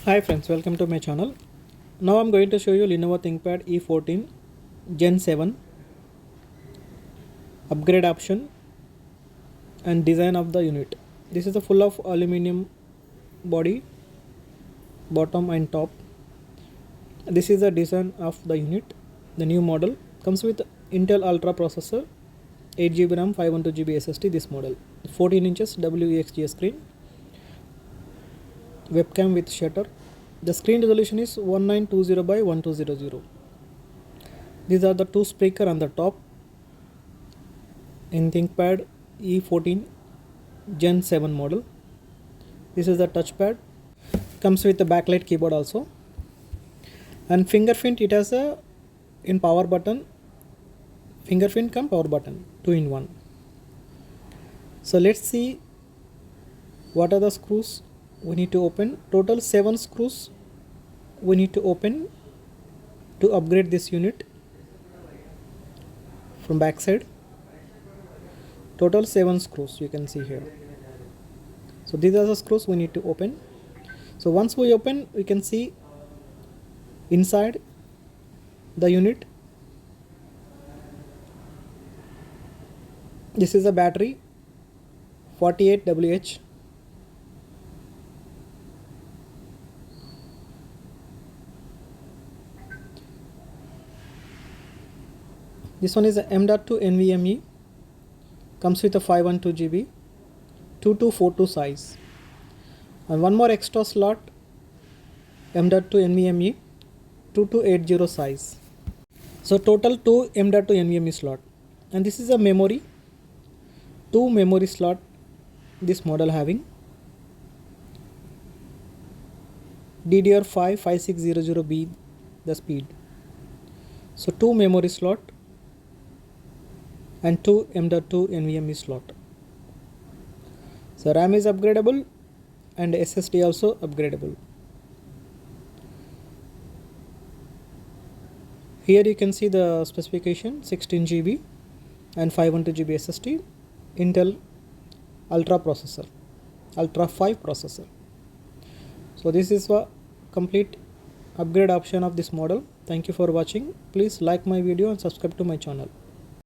Hi friends, welcome to my channel. Now I'm going to show you Lenovo ThinkPad E14 Gen7 upgrade option and design of the unit. This is a full of aluminum body, bottom and top. This is the design of the unit. The new model comes with Intel Ultra processor, 8GB RAM, 512GB SSD. This model, 14 inches WUXGA screen, webcam with shutter. The screen resolution is 1920 by 1200. These are the two speakers on the top in ThinkPad E14 Gen 7 model. This is the touchpad. Comes with the backlight keyboard also. And fingerprint, it has a in power button. Fingerprint come power button, 2-in-1. So let's see what are the screws we need to open. Total 7 screws we need to open to upgrade this unit from backside. Total 7 screws you can see here. So these are the screws we need to open. So once we open, we can see inside the unit. This is a battery, 48 WH. This one is a M.2 NVMe. Comes with a 512GB, 2242 size. And one more extra slot, M.2 NVMe, 2280 size. So total 2 M.2 NVMe slot. And this is a memory, 2 memory slot this model having. DDR5 5600B the speed. So 2 memory slot and 2 M.2 NVMe slot. So RAM is upgradable and SSD also upgradable. Here you can see the specification, 16GB and 512GB SSD, Intel Ultra processor, Ultra 5 processor. So this is a complete upgrade option of this model. Thank you for watching. Please like my video and subscribe to my channel.